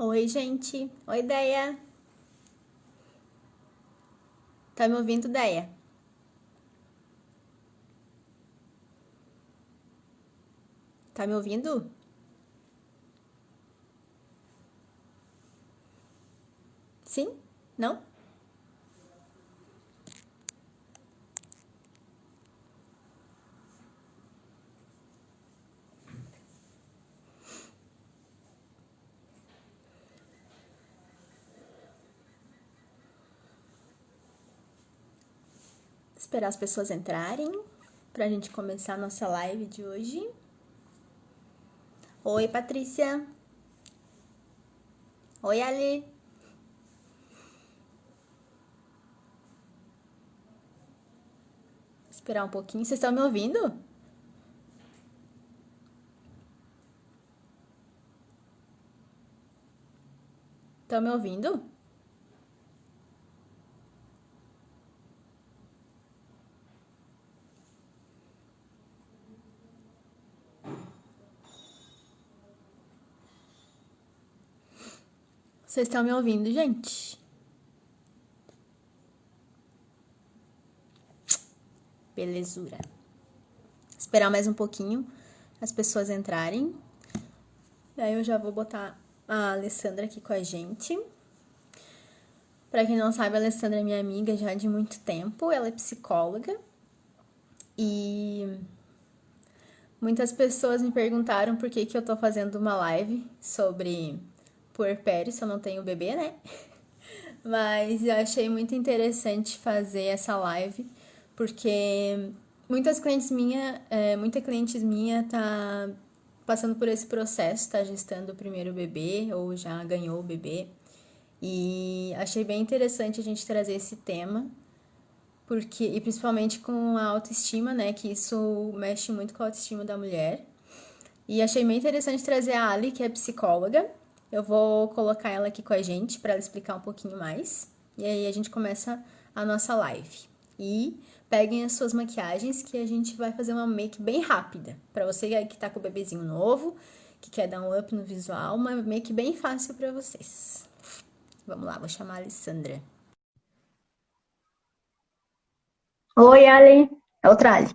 Oi, gente. Oi, Deia. Tá me ouvindo, Deia? Tá me ouvindo? Sim? Não? Esperar as pessoas entrarem pra gente começar a nossa live de hoje. Oi, Patrícia. Oi, Ali. Esperar um pouquinho. Vocês estão me ouvindo? Estão me ouvindo? Vocês estão me ouvindo, gente? Belezura. Esperar mais um pouquinho as pessoas entrarem. E aí eu já vou botar a Alessandra aqui com a gente. Pra quem não sabe, a Alessandra é minha amiga já de muito tempo. Ela é psicóloga. E muitas pessoas me perguntaram por que eu tô fazendo uma live sobre puerpério se eu não tenho bebê, né? Mas eu achei muito interessante fazer essa live porque muita cliente minha tá passando por esse processo, tá gestando o primeiro bebê ou já ganhou o bebê. E achei bem interessante a gente trazer esse tema porque, e principalmente com a autoestima, né? Que isso mexe muito com a autoestima da mulher. E achei bem interessante trazer a Ali, que é psicóloga. Eu vou colocar ela aqui com a gente para ela explicar um pouquinho mais. E aí a gente começa a nossa live. E peguem as suas maquiagens que a gente vai fazer uma make bem rápida. Para você que tá com o bebezinho novo, que quer dar um up no visual, uma make bem fácil para vocês. Vamos lá, vou chamar a Alessandra. Oi, Ali. É outra Ali.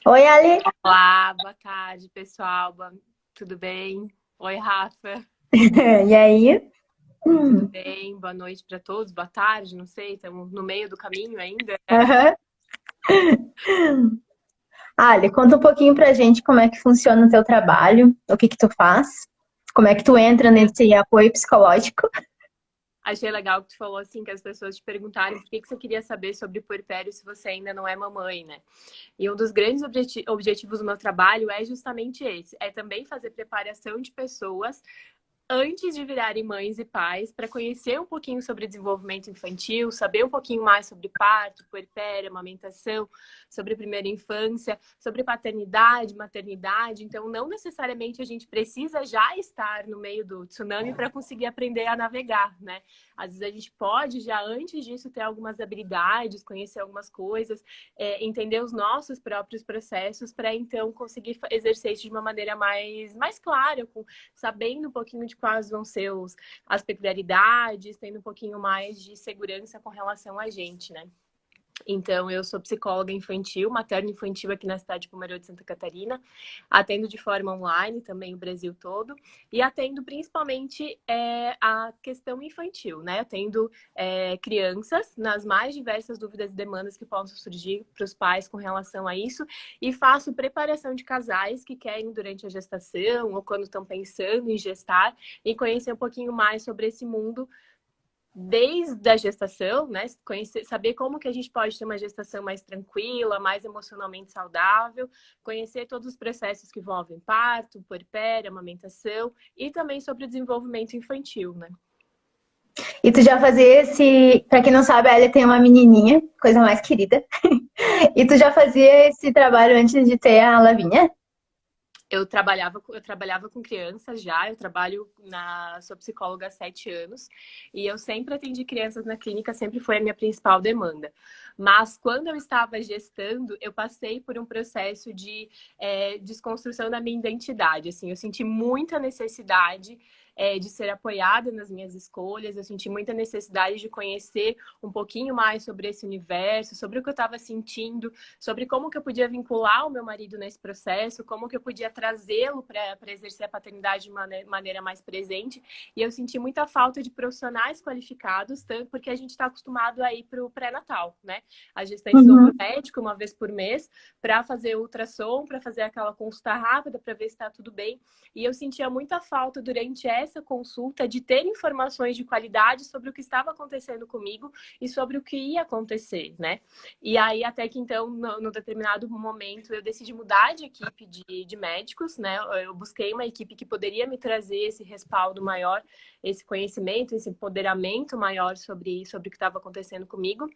Oi, Ali. Olá, boa tarde, pessoal. Tudo bem? Oi, Rafa. E aí? Tudo bem? Boa noite para todos. Boa tarde, não sei, estamos no meio do caminho ainda. Aham. Ali, conta um pouquinho pra gente como é que funciona o teu trabalho, o que que tu faz, como é que tu entra nesse apoio psicológico. Achei legal que tu falou assim que as pessoas te perguntaram por que você queria saber sobre puerpério se você ainda não é mamãe, né? E um dos grandes objetivos do meu trabalho é justamente esse, é também fazer preparação de pessoas antes de virarem mães e pais, para conhecer um pouquinho sobre desenvolvimento infantil, saber um pouquinho mais sobre parto, puerpério, amamentação, sobre primeira infância, sobre paternidade, maternidade. Então, não necessariamente a gente precisa já estar no meio do tsunami para conseguir aprender a navegar, né? Às vezes a gente pode já antes disso ter algumas habilidades, conhecer algumas coisas, entender os nossos próprios processos para então conseguir exercer isso de uma maneira mais clara, sabendo um pouquinho de quais vão ser as peculiaridades, tendo um pouquinho mais de segurança com relação a gente, né? Então, eu sou psicóloga infantil, materno-infantil aqui na cidade de Pomerode de Santa Catarina. Atendo de forma online também o Brasil todo. E atendo principalmente a questão infantil, né? Atendo crianças nas mais diversas dúvidas e demandas que possam surgir para os pais com relação a isso. E faço preparação de casais que querem durante a gestação ou quando estão pensando em gestar e conhecer um pouquinho mais sobre esse mundo desde a gestação, né? Conhecer, saber como que a gente pode ter uma gestação mais tranquila, mais emocionalmente saudável, conhecer todos os processos que envolvem parto, puerpério, amamentação e também sobre o desenvolvimento infantil, né? E tu já fazia esse, pra quem não sabe, a Elia tem uma menininha, coisa mais querida. E tu já fazia esse trabalho antes de ter a Lavinha? Eu trabalhava com crianças já, sou psicóloga há 7 anos, e eu sempre atendi crianças na clínica, sempre foi a minha principal demanda. Mas quando eu estava gestando, eu passei por um processo de desconstrução da minha identidade. Assim, eu senti muita necessidade de ser apoiada nas minhas escolhas, eu senti muita necessidade de conhecer um pouquinho mais sobre esse universo, sobre o que eu estava sentindo, sobre como que eu podia vincular o meu marido nesse processo, como que eu podia trazê-lo para exercer a paternidade de maneira mais presente. E eu senti muita falta de profissionais qualificados, tanto porque a gente está acostumado a ir para o pré-natal, né? As gestantes vão para o médico uma vez por mês para fazer ultrassom, para fazer aquela consulta rápida, para ver se está tudo bem. E eu sentia muita falta durante essa consulta de ter informações de qualidade sobre o que estava acontecendo comigo e sobre o que ia acontecer, né? E aí, até que então, no determinado momento, eu decidi mudar de equipe de médicos, né? Eu busquei uma equipe que poderia me trazer esse respaldo maior, esse conhecimento, esse empoderamento maior sobre o que estava acontecendo comigo.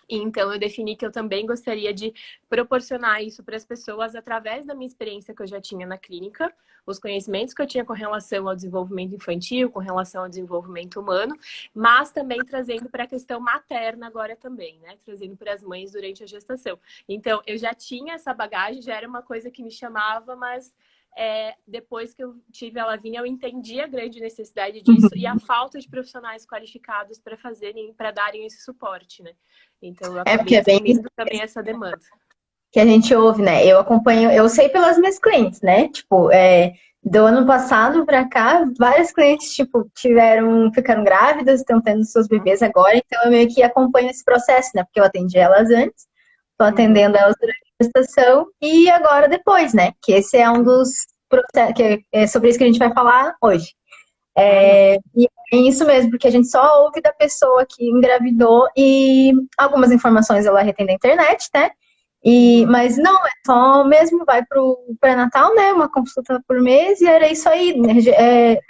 Então, eu defini que eu também gostaria de proporcionar isso para as pessoas através da minha experiência que eu já tinha na clínica, os conhecimentos que eu tinha com relação ao desenvolvimento infantil, com relação ao desenvolvimento humano, mas também trazendo para a questão materna agora também, né? Trazendo para as mães durante a gestação. Então, eu já tinha essa bagagem, já era uma coisa que me chamava, mas depois que eu tive a Lavínia, eu entendi a grande necessidade disso e a falta de profissionais qualificados para darem esse suporte, né? Então, eu Porque acabei é bem assumindo também essa demanda. que a gente ouve, né? Eu acompanho, eu sei pelas minhas clientes, né? Tipo, do ano passado pra cá, várias clientes, tipo, ficaram grávidas, estão tendo seus bebês agora, então eu meio que acompanho esse processo, né? Porque eu atendi elas antes, tô atendendo elas durante a gestação e agora depois, né? Que esse é um dos processos, que é sobre isso que a gente vai falar hoje. E é isso mesmo, porque a gente só ouve da pessoa que engravidou e algumas informações ela retém da internet, né? Mas não, é só mesmo, vai pro pré-natal, né? Uma consulta por mês e era isso aí. Né?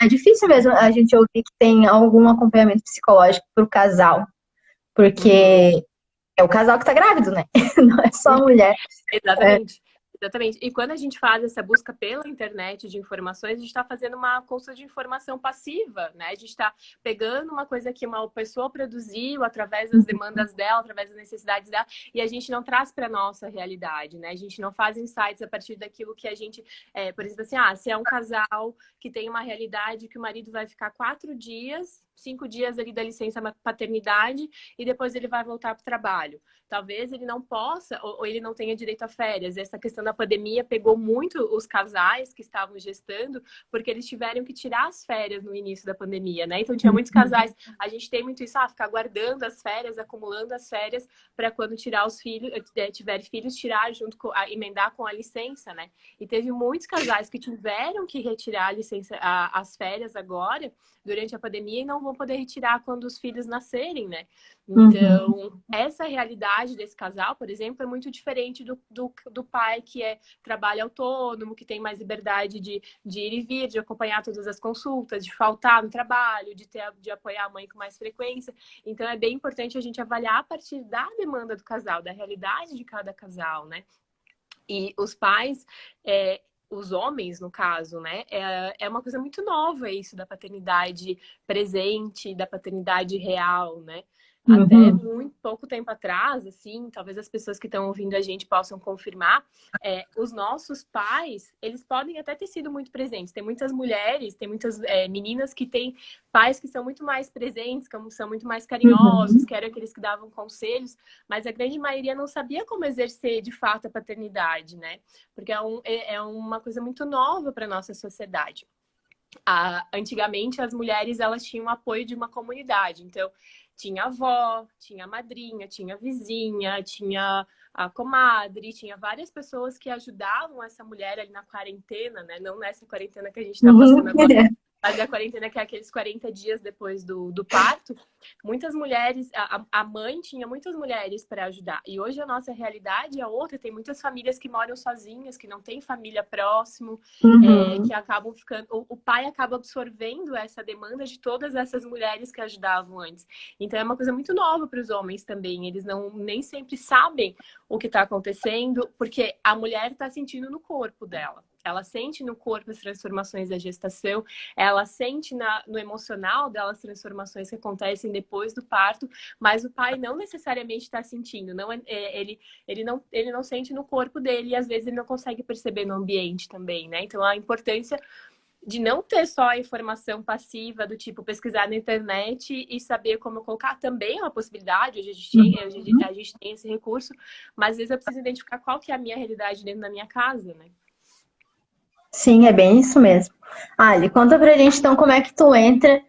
É difícil mesmo a gente ouvir que tem algum acompanhamento psicológico pro casal, porque é o casal que tá grávido, né? Não é só a mulher. Exatamente. Exatamente. E quando a gente faz essa busca pela internet de informações, a gente está fazendo uma consulta de informação passiva, né? A gente está pegando uma coisa que uma pessoa produziu através das demandas dela, através das necessidades dela, e a gente não traz para a nossa realidade, né? A gente não faz insights a partir daquilo que a gente... por exemplo, assim, se é um casal que tem uma realidade que o marido vai ficar 4 dias, 5 dias ali da licença paternidade e depois ele vai voltar para o trabalho. Talvez ele não possa ou ele não tenha direito a férias. Essa questão da pandemia pegou muito os casais que estavam gestando porque eles tiveram que tirar as férias no início da pandemia, né? Então tinha muitos casais, a gente tem muito isso, ficar guardando as férias, acumulando as férias para quando tirar os filhos, tiver filhos, tirar junto com, emendar com a licença, né? E teve muitos casais que tiveram que retirar a licença, as férias agora, durante a pandemia, e não vão poder retirar quando os filhos nascerem, né? Então, essa realidade desse casal, por exemplo, é muito diferente do pai que trabalha autônomo, que tem mais liberdade de ir e vir, de acompanhar todas as consultas, de faltar no trabalho, de apoiar a mãe com mais frequência. Então, é bem importante a gente avaliar a partir da demanda do casal, da realidade de cada casal, né? E os pais... os homens, no caso, né? É uma coisa muito nova isso da paternidade presente, da paternidade real, né? Até muito pouco tempo atrás, assim, talvez as pessoas que estão ouvindo a gente possam confirmar, os nossos pais, eles podem até ter sido muito presentes. Tem muitas mulheres, tem muitas meninas que têm pais que são muito mais presentes, que são muito mais carinhosos, que eram aqueles que davam conselhos, mas a grande maioria não sabia como exercer, de fato, a paternidade, né? Porque é uma coisa muito nova para a nossa sociedade. Antigamente, as mulheres elas tinham o apoio de uma comunidade. Então, tinha a avó, tinha a madrinha, tinha a vizinha, tinha a comadre, tinha várias pessoas que ajudavam essa mulher ali na quarentena, né? Não nessa quarentena que a gente está passando agora, mas a quarentena que é aqueles 40 dias depois do parto. Muitas mulheres, a mãe tinha muitas mulheres para ajudar. E hoje a nossa realidade é outra. Tem muitas famílias que moram sozinhas, que não têm família próximo, que acabam ficando... O pai acaba absorvendo essa demanda de todas essas mulheres que ajudavam antes. Então é uma coisa muito nova para os homens também. Eles nem sempre sabem o que está acontecendo, porque a mulher está sentindo no corpo dela. Ela sente no corpo as transformações da gestação, ela sente no emocional dela as transformações que acontecem depois do parto, mas o pai não necessariamente está sentindo, ele não sente no corpo dele e às vezes ele não consegue perceber no ambiente também, né? Então a importância de não ter só a informação passiva do tipo pesquisar na internet e saber como colocar também é uma possibilidade, Uhum. a gente tem esse recurso, mas às vezes eu preciso identificar qual que é a minha realidade dentro da minha casa, né? Sim, é bem isso mesmo. Ali, conta pra gente então como é que tu entra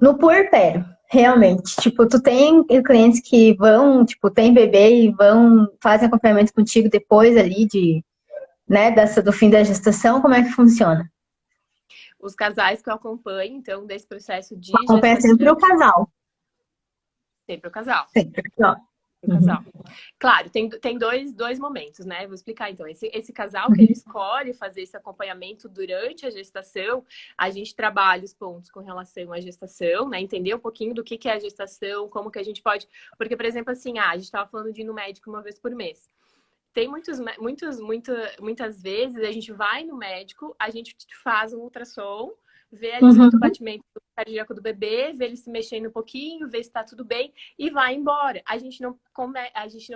no puerpério, realmente. Tipo, tu tem clientes que vão, tipo, tem bebê e vão, fazem acompanhamento contigo depois ali né, do fim da gestação, como é que funciona? Os casais que eu acompanho, então, desse processo Tu de acompanha sempre gestação, o casal. sempre o casal. Sempre, ó. O Uhum. casal. Claro, tem dois momentos, né? Vou explicar então. Esse casal que ele Uhum. escolhe fazer esse acompanhamento durante a gestação, a gente trabalha os pontos com relação à gestação, né? Entender um pouquinho do que é a gestação, como que a gente pode. Porque, por exemplo, assim, a gente estava falando de ir no médico uma vez por mês. Tem muitas vezes a gente vai no médico, a gente faz um ultrassom, vê ali, escuta o Uhum. batimento cardíaco do bebê, vê ele se mexendo um pouquinho, vê se está tudo bem e vai embora. A gente não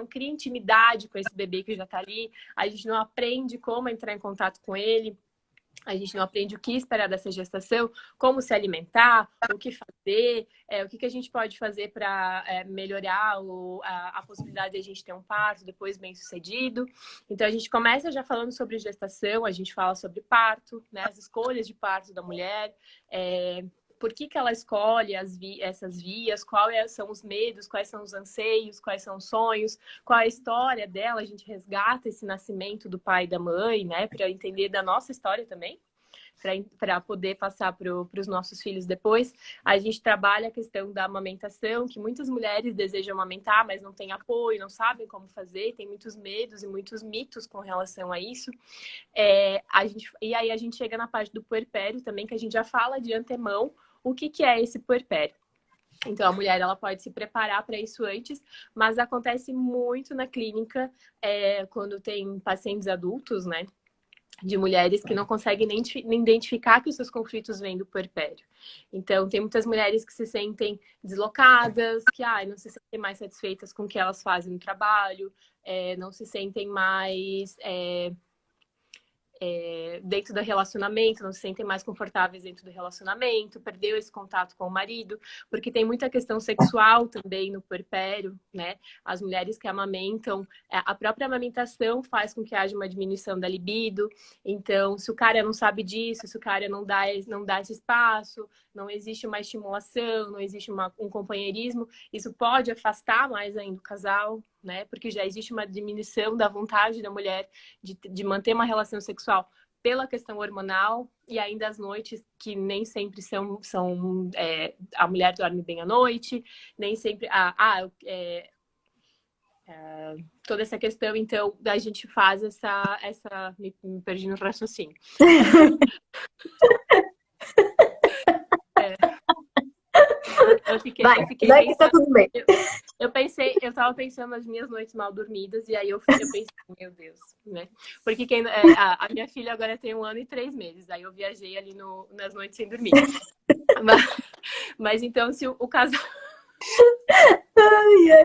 cria intimidade com esse bebê que já está ali, a gente não aprende como entrar em contato com ele. A gente não aprende o que esperar dessa gestação, como se alimentar, o que fazer, o que a gente pode fazer para melhorar a possibilidade de a gente ter um parto depois bem sucedido. Então, a gente começa já falando sobre gestação, a gente fala sobre parto, né, as escolhas de parto da mulher, por que ela escolhe essas vias, quais são os medos, quais são os anseios, quais são os sonhos, qual é a história dela, a gente resgata esse nascimento do pai e da mãe, né, para entender da nossa história também, para poder passar para os nossos filhos depois. A gente trabalha a questão da amamentação, que muitas mulheres desejam amamentar, mas não têm apoio, não sabem como fazer, tem muitos medos e muitos mitos com relação a isso. E aí a gente chega na parte do puerpério também, que a gente já fala de antemão o que é esse puerpério. Então, a mulher ela pode se preparar para isso antes, mas acontece muito na clínica quando tem pacientes adultos, né? De mulheres que não conseguem nem identificar que os seus conflitos vêm do puerpério. Então, tem muitas mulheres que se sentem deslocadas, que não se sentem mais satisfeitas com o que elas fazem no trabalho, não se sentem mais dentro do relacionamento, não se sentem mais confortáveis dentro do relacionamento, perdeu esse contato com o marido, porque tem muita questão sexual também no puerpério, né? As mulheres que amamentam, a própria amamentação faz com que haja uma diminuição da libido. Então, se o cara não sabe disso, se o cara não dá esse espaço, não existe uma estimulação, não existe um companheirismo, isso pode afastar mais ainda o casal, né? Porque já existe uma diminuição da vontade da mulher de manter uma relação sexual pela questão hormonal e ainda as noites que nem sempre a mulher dorme bem à noite, nem sempre toda essa questão, então, a gente faz me perdi no raciocínio. Vai, Eu fiquei vai que tá pensando. tudo bem. Eu tava pensando nas minhas noites mal dormidas, e aí eu pensei, meu Deus, né? Porque a minha filha agora tem 1 ano e 3 meses, aí eu viajei ali nas noites sem dormir. Mas então, se o casal. Ai, ai.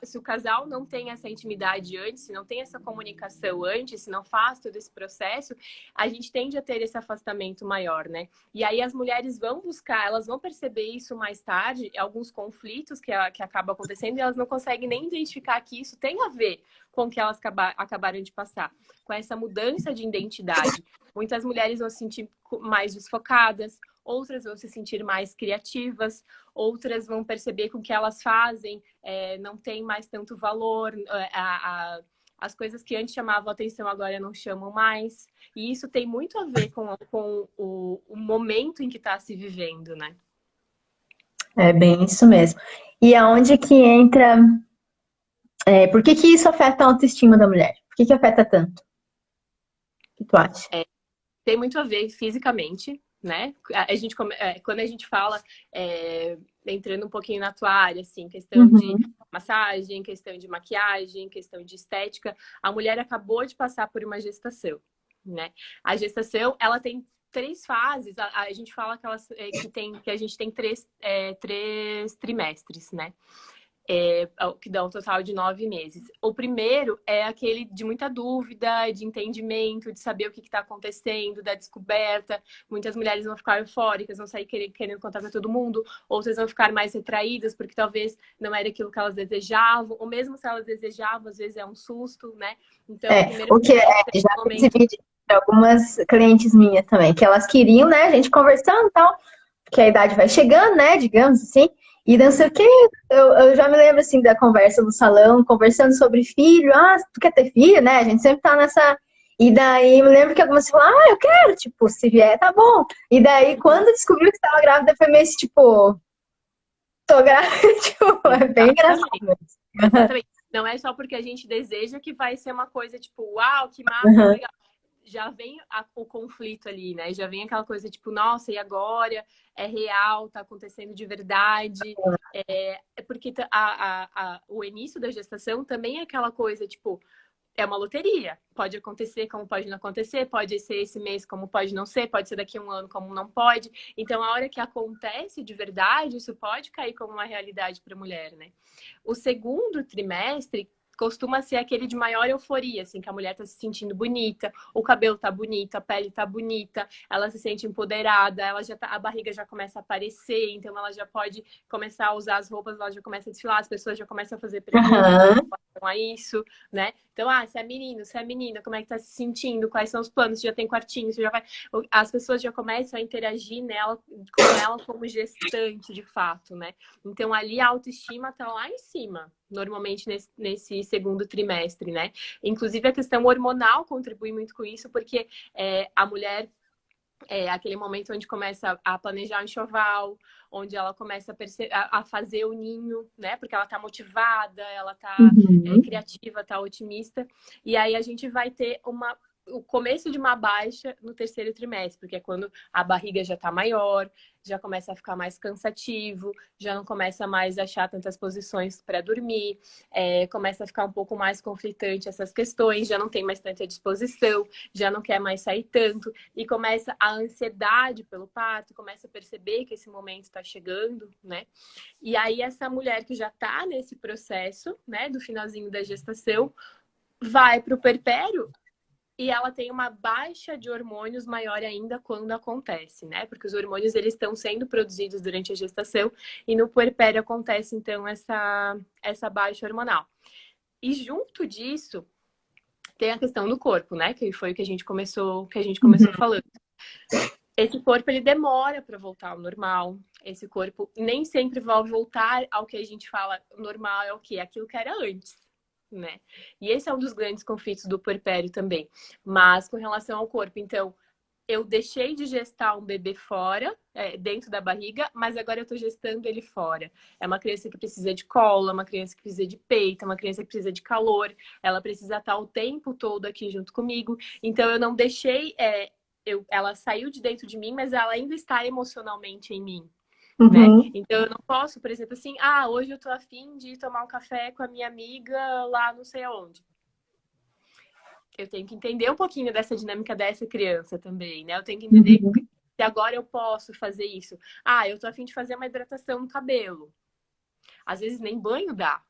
Se o casal não tem essa intimidade antes, se não tem essa comunicação antes, se não faz todo esse processo, a gente tende a ter esse afastamento maior, né? E aí as mulheres vão buscar, elas vão perceber isso mais tarde, alguns conflitos que acabam acontecendo e elas não conseguem nem identificar que isso tem a ver com o que elas acabaram de passar, com essa mudança de identidade. Muitas mulheres vão se sentir mais desfocadas, outras vão se sentir mais criativas, outras vão perceber que o que elas fazem não tem mais tanto valor, as coisas que antes chamavam atenção agora não chamam mais. E isso tem muito a ver com o momento em que está se vivendo, né? É bem isso mesmo. E aonde que entra. Por que isso afeta a autoestima da mulher? Por que afeta tanto? O que tu acha? Tem muito a ver fisicamente, né? Quando a gente fala, entrando um pouquinho na tua área, assim, questão de Uhum. massagem, questão de maquiagem, questão de estética. A mulher acabou de passar por uma gestação, né? A gestação, ela tem três fases. A gente fala que a gente tem três trimestres, né? Que dá um total de 9 meses. O primeiro é aquele de muita dúvida, de entendimento, de saber o que está acontecendo, da descoberta. Muitas mulheres vão ficar eufóricas, vão sair querendo contar para todo mundo, outras vão ficar mais retraídas, porque talvez não era aquilo que elas desejavam, ou mesmo se elas desejavam, às vezes é um susto, né? Então, o primeiro O que é, trimestre já é um momento. percebi de algumas clientes minhas também, que elas queriam, né, a gente conversando e tal, porque a idade vai chegando, né, digamos assim, e não sei o que, eu já me lembro, assim, da conversa no salão, conversando sobre filho, tu quer ter filho, né, a gente sempre tá nessa, e daí eu lembro que algumas falaram, eu quero, tipo, se vier, tá bom, e daí quando descobriu que estava grávida, foi meio tipo, tô grávida, tipo, é bem Exatamente. engraçado. Exatamente. Não é só porque a gente deseja que vai ser uma coisa tipo, uau, que massa, que Uhum. legal. Já vem o conflito ali, né? Já vem aquela coisa tipo, nossa, e agora? É real, tá acontecendo de verdade. É porque o início da gestação também é aquela coisa, tipo, é uma loteria. Pode acontecer como pode não acontecer, pode ser esse mês como pode não ser, pode ser daqui a um ano como não pode. Então, a hora que acontece de verdade, isso pode cair como uma realidade para a mulher, né? O segundo trimestre costuma ser aquele de maior euforia, assim, que a mulher tá se sentindo bonita, o cabelo tá bonito, a pele tá bonita, ela se sente empoderada, ela já tá, a barriga já começa a aparecer, então ela já pode começar a usar as roupas, ela já começa a desfilar, as pessoas já começam a fazer perguntas em Aham. relação a isso, né? Então, se é menino, se é menina, como é que tá se sentindo? Quais são os planos? Se já tem quartinho, se já vai... As pessoas já começam a interagir com ela como gestante, de fato, né? Então, ali a autoestima tá lá em cima, normalmente nesse segundo trimestre, né? Inclusive, a questão hormonal contribui muito com isso, porque a mulher é aquele momento onde começa a planejar o enxoval, onde ela começa a fazer o ninho, né? Porque ela tá motivada, ela tá Uhum. criativa, tá otimista. E aí a gente vai ter o começo de uma baixa no terceiro trimestre, porque é quando a barriga já tá maior, já começa a ficar mais cansativo, já não começa mais a achar tantas posições para dormir, começa a ficar um pouco mais conflitante essas questões, já não tem mais tanta disposição, já não quer mais sair tanto, e começa a ansiedade pelo parto, começa a perceber que esse momento está chegando, né? E aí essa mulher que já está nesse processo, né, do finalzinho da gestação, vai para o puerpério e ela tem uma baixa de hormônios maior ainda quando acontece, né? Porque os hormônios eles estão sendo produzidos durante a gestação e no puerpério acontece então essa baixa hormonal. E junto disso tem a questão do corpo, né? Que foi o que a gente começou falando. Esse corpo ele demora para voltar ao normal. Esse corpo nem sempre vai voltar ao que a gente fala normal, é o quê? Aquilo que era antes, né? E esse é um dos grandes conflitos do puerpério também. Mas com relação ao corpo, então, eu deixei de gestar um bebê fora, dentro da barriga, mas agora eu estou gestando ele fora. É uma criança que precisa de colo, é uma criança que precisa de peito, é uma criança que precisa de calor, ela precisa estar o tempo todo aqui junto comigo. Então eu não deixei, ela saiu de dentro de mim, mas ela ainda está emocionalmente em mim. Né? Uhum. Então eu não posso, por exemplo, assim, hoje eu tô afim de tomar um café com a minha amiga lá não sei aonde. Eu tenho que entender um pouquinho dessa dinâmica dessa criança também, né? Eu tenho que entender Uhum. se agora eu posso fazer isso. Eu tô afim de fazer uma hidratação no cabelo. Às vezes nem banho dá.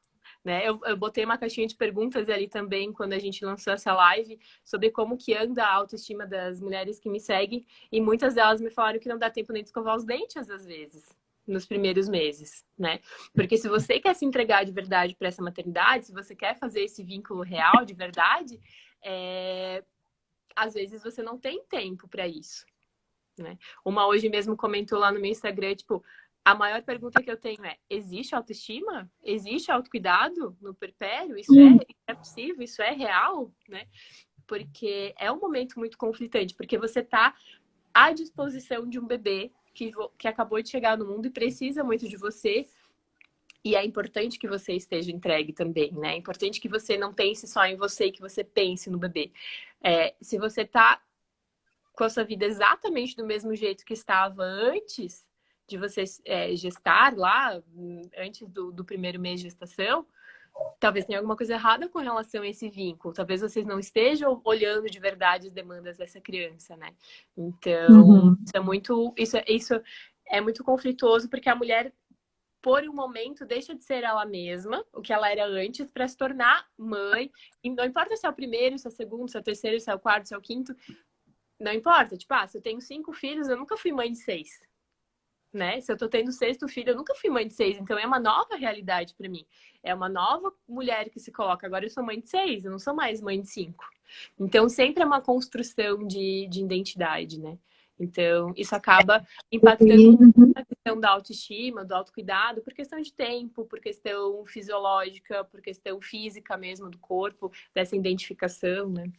Né? Eu botei uma caixinha de perguntas ali também quando a gente lançou essa live sobre como que anda a autoestima das mulheres que me seguem e muitas delas me falaram que não dá tempo nem de escovar os dentes às vezes nos primeiros meses, né? Porque se você quer se entregar de verdade para essa maternidade, se você quer fazer esse vínculo real de verdade, às vezes você não tem tempo para isso, né? Uma hoje mesmo comentou lá no meu Instagram, tipo, a maior pergunta que eu tenho é: existe autoestima? Existe autocuidado no puerpério? Isso é possível? Isso é real? Né? Porque é um momento muito conflitante, porque você está à disposição de um bebê que acabou de chegar no mundo e precisa muito de você. E é importante que você esteja entregue também, né? É importante que você não pense só em você e que você pense no bebê. Se você está com a sua vida exatamente do mesmo jeito que estava antes, de você gestar lá, antes do primeiro mês de gestação, talvez tenha alguma coisa errada com relação a esse vínculo. Talvez vocês não estejam olhando de verdade as demandas dessa criança, né? Então, isso é muito conflituoso, porque a mulher, por um momento, deixa de ser ela mesma, o que ela era antes, para se tornar mãe. E não importa se é o primeiro, se é o segundo, se é o terceiro, se é o quarto, se é o quinto. Não importa. Tipo, se eu tenho 5 filhos, eu nunca fui mãe de 6. Né? Se eu tô tendo o 6º filho, eu nunca fui mãe de 6, então é uma nova realidade para mim. É uma nova mulher que se coloca. Agora eu sou mãe de 6, eu não sou mais mãe de 5. Então sempre é uma construção de identidade, né? Então isso acaba impactando muito na questão da autoestima, do autocuidado, por questão de tempo, por questão fisiológica, por questão física mesmo do corpo, dessa identificação, né?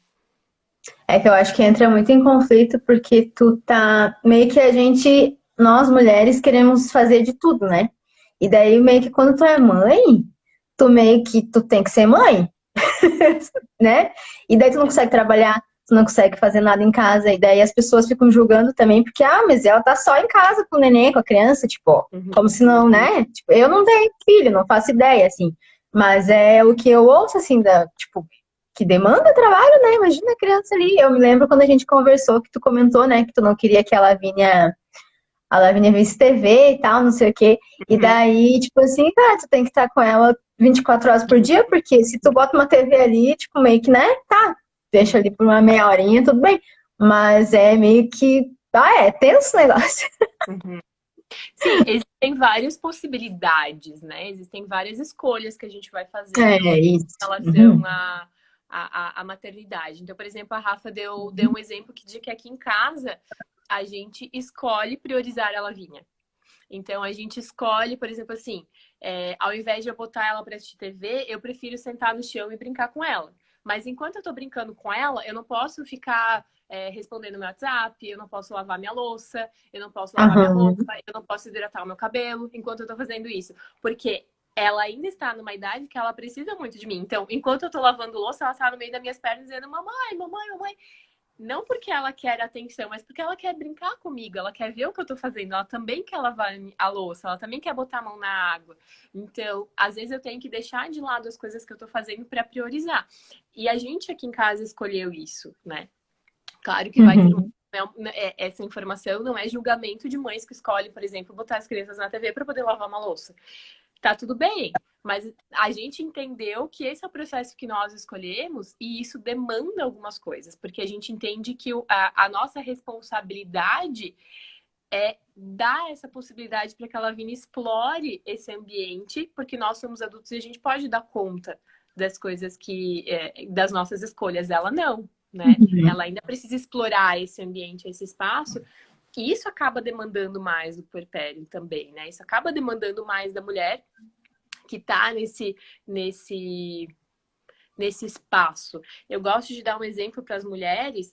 É que eu acho que entra muito em conflito porque tu tá meio que nós mulheres queremos fazer de tudo, né? E daí meio que quando tu é mãe, tu meio que tu tem que ser mãe, né? E daí tu não consegue trabalhar, tu não consegue fazer nada em casa, e daí as pessoas ficam julgando também porque mas ela tá só em casa com o neném, com a criança, tipo, como se não, né? Tipo, eu não tenho filho, não faço ideia, assim. Mas é o que eu ouço, assim, tipo, que demanda trabalho, né? Imagina a criança ali. Eu me lembro quando a gente conversou, que tu comentou, né, que tu não queria que a Lavínia visse TV e tal, não sei o quê. E daí, tipo assim, tu tem que estar com ela 24 horas por dia, porque se tu bota uma TV ali, tipo, meio que, né, deixa ali por uma meia horinha, tudo bem. Mas é meio que, é tenso o negócio. Sim, existem várias possibilidades, né? Existem várias escolhas que a gente vai fazer Isso. em relação à maternidade. Então, por exemplo, a Rafa deu um exemplo de que aqui em casa a gente escolhe priorizar a Lavínia. Então, a gente escolhe, por exemplo, assim, ao invés de eu botar ela para assistir TV, eu prefiro sentar no chão e brincar com ela. Mas enquanto eu tô brincando com ela, eu não posso ficar respondendo meu WhatsApp, eu não posso lavar minha louça, eu não posso lavar minha roupa, eu não posso hidratar o meu cabelo enquanto eu tô fazendo isso. Porque ela ainda está numa idade que ela precisa muito de mim. Então, enquanto eu tô lavando louça, ela tá no meio das minhas pernas dizendo: mamãe, mamãe, mamãe. Não porque ela quer atenção, mas porque ela quer brincar comigo, ela quer ver o que eu tô fazendo, ela também quer lavar a louça, ela também quer botar a mão na água. Então, às vezes eu tenho que deixar de lado as coisas que eu tô fazendo para priorizar. E a gente aqui em casa escolheu isso, né? Claro que vai ter essa informação não é julgamento de mães que escolhem, por exemplo, botar as crianças na TV para poder lavar uma louça. Tá tudo bem, mas a gente entendeu que esse é o processo que nós escolhemos e isso demanda algumas coisas, porque a gente entende que a nossa responsabilidade é dar essa possibilidade para que a Lavínia explore esse ambiente, porque nós somos adultos e a gente pode dar conta das coisas das nossas escolhas. Ela não, né? Ela ainda precisa explorar esse ambiente, esse espaço. E isso acaba demandando mais do puerpério também, né? Isso acaba demandando mais da mulher que está nesse espaço. Eu gosto de dar um exemplo para as mulheres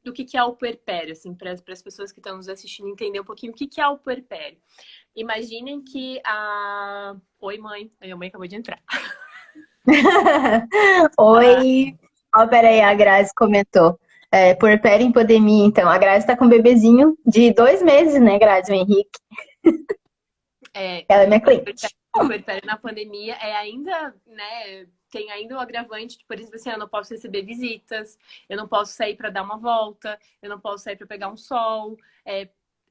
do que é o puerpério, assim, para as pessoas que estão nos assistindo entender um pouquinho o que é o puerpério. Imaginem que a... Oi, mãe. A minha mãe acabou de entrar. Oi. Peraí, a Grazi comentou. Puerpério em pandemia, então. A Grazi tá com um bebezinho de 2 meses, né, Grazi? O Henrique. Ela é minha cliente. O puerpério na pandemia ainda, né, tem ainda o agravante de, por exemplo, assim, eu não posso receber visitas, eu não posso sair para dar uma volta, eu não posso sair para pegar um sol.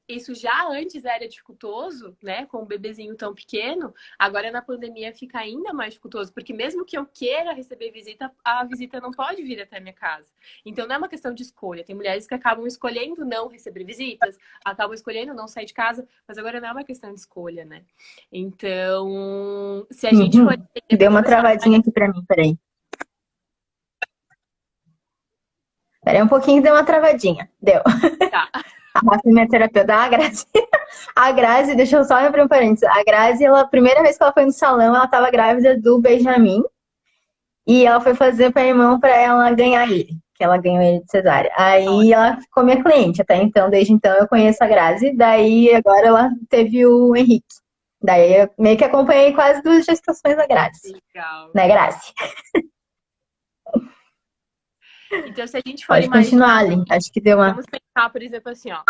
Isso já antes era dificultoso, né, com um bebezinho tão pequeno, agora na pandemia fica ainda mais dificultoso, porque mesmo que eu queira receber visita, a visita não pode vir até a minha casa. Então não é uma questão de escolha, tem mulheres que acabam escolhendo não receber visitas, acabam escolhendo não sair de casa, mas agora não é uma questão de escolha, né? Então, se a gente for... Deu uma travadinha aqui pra mim, peraí. Peraí um pouquinho, deu uma travadinha. Deu. Tá. A Rafa é minha terapeuta. A Grazi. A Grazi, deixa eu só abrir um parênteses. A Grazi, a primeira vez que ela foi no salão, ela tava grávida do Benjamin. E ela foi fazer para irmão para ela ganhar ele. Que ela ganhou ele de cesárea. Aí ela ficou minha cliente até então. Desde então eu conheço a Grazi. Daí agora ela teve o Henrique. Daí eu meio que acompanhei quase 2 gestações da Grazi. Legal. Né, Grazi? Então, se a gente for Pode imaginar... continuar, Ali. Acho que deu uma... Vamos pensar, por exemplo, assim, ó.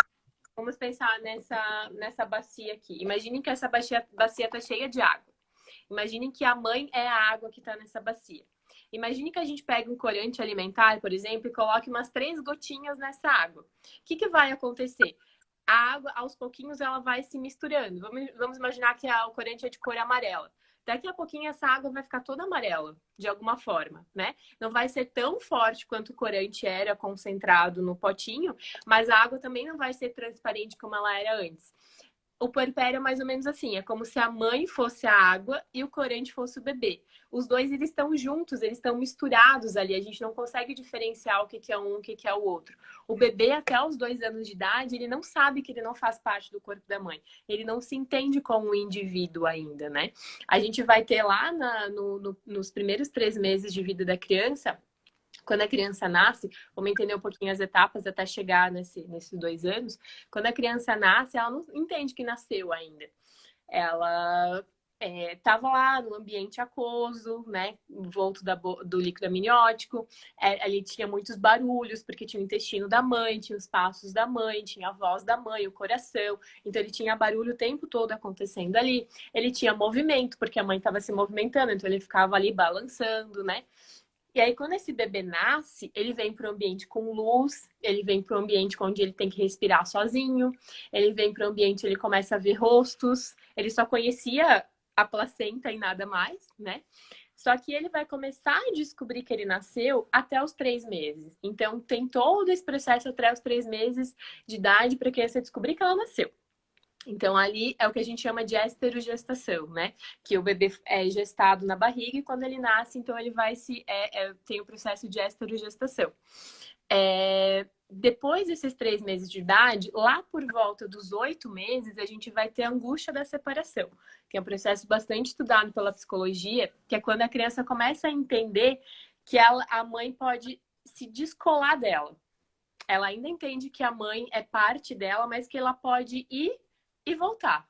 vamos pensar nessa bacia aqui. Imaginem que essa bacia está cheia de água. Imaginem que a mãe é a água que está nessa bacia. Imagine que a gente pegue um corante alimentar, por exemplo, e coloque umas 3 gotinhas nessa água. O que vai acontecer? A água, aos pouquinhos, ela vai se misturando. Vamos imaginar que o corante é de cor amarela. Daqui a pouquinho essa água vai ficar toda amarela, de alguma forma, né? Não vai ser tão forte quanto o corante era concentrado no potinho, mas a água também não vai ser transparente como ela era antes. O puerpério é mais ou menos assim, é como se a mãe fosse a água e o corante fosse o bebê. Os dois, eles estão juntos, eles estão misturados ali, a gente não consegue diferenciar o que é um, o que é o outro. O bebê, até os 2 anos de idade, ele não sabe que ele não faz parte do corpo da mãe. Ele não se entende como um indivíduo ainda, né? A gente vai ter lá nos primeiros 3 meses de vida da criança, quando a criança nasce, vamos entender um pouquinho as etapas até chegar nesses 2 anos. Quando a criança nasce, ela não entende que nasceu ainda. Ela estava lá no ambiente aquoso, né, envolto do líquido amniótico. Ali tinha muitos barulhos, porque tinha o intestino da mãe, tinha os passos da mãe, tinha a voz da mãe, o coração. Então ele tinha barulho o tempo todo acontecendo ali. Ele tinha movimento, porque a mãe estava se movimentando, então ele ficava ali balançando, né? E aí, quando esse bebê nasce, ele vem para um ambiente com luz, ele vem para um ambiente onde ele tem que respirar sozinho, ele vem para um ambiente onde ele começa a ver rostos, ele só conhecia a placenta e nada mais, né? Só que ele vai começar a descobrir que ele nasceu até os 3 meses. Então, tem todo esse processo até os 3 meses de idade para a criança descobrir que ela nasceu. Então, ali é o que a gente chama de esterogestação, né? Que o bebê é gestado na barriga e quando ele nasce, então ele vai tem o processo de esterogestação. Depois desses 3 meses de idade, lá por volta dos 8 meses, a gente vai ter a angústia da separação, que é um processo bastante estudado pela psicologia, que é quando a criança começa a entender que a mãe pode se descolar dela. Ela ainda entende que a mãe é parte dela, mas que ela pode ir e voltar.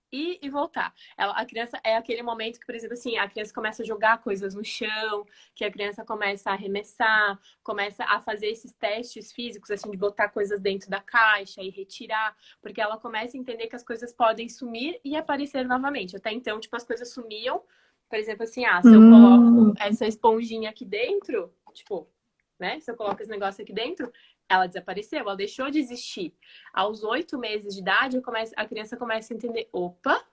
Ir e voltar. A criança é aquele momento que, por exemplo, assim, a criança começa a jogar coisas no chão, que a criança começa a arremessar, começa a fazer esses testes físicos, assim, de botar coisas dentro da caixa e retirar, porque ela começa a entender que as coisas podem sumir e aparecer novamente. Até então, tipo, as coisas sumiam, por exemplo, assim, se eu coloco essa esponjinha aqui dentro, tipo, né? Se eu coloco esse negócio aqui dentro, ela desapareceu, ela deixou de existir. Aos 8 meses de idade, a criança começa a entender, opa,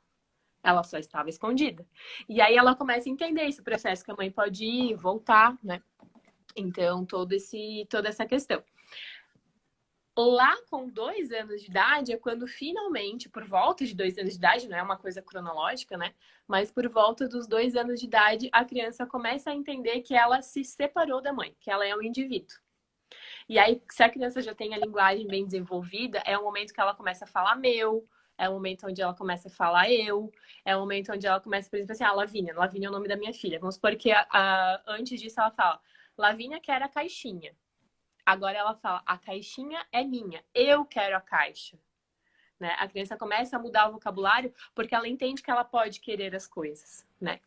ela só estava escondida. E aí ela começa a entender esse processo que a mãe pode ir e voltar, né? Então, toda essa questão. Lá com 2 anos de idade é quando finalmente, por volta de 2 anos de idade, não é uma coisa cronológica, né? Mas por volta dos 2 anos de idade, a criança começa a entender que ela se separou da mãe, que ela é um indivíduo. E aí, se a criança já tem a linguagem bem desenvolvida, é o momento que ela começa a falar meu, é o momento onde ela começa a falar eu, é o momento onde ela começa, por exemplo, assim, Lavínia. Lavínia é o nome da minha filha. Vamos supor que antes disso ela fala, Lavínia quer a caixinha. Agora ela fala, a caixinha é minha, eu quero a caixa. Né? A criança começa a mudar o vocabulário porque ela entende que ela pode querer as coisas, né?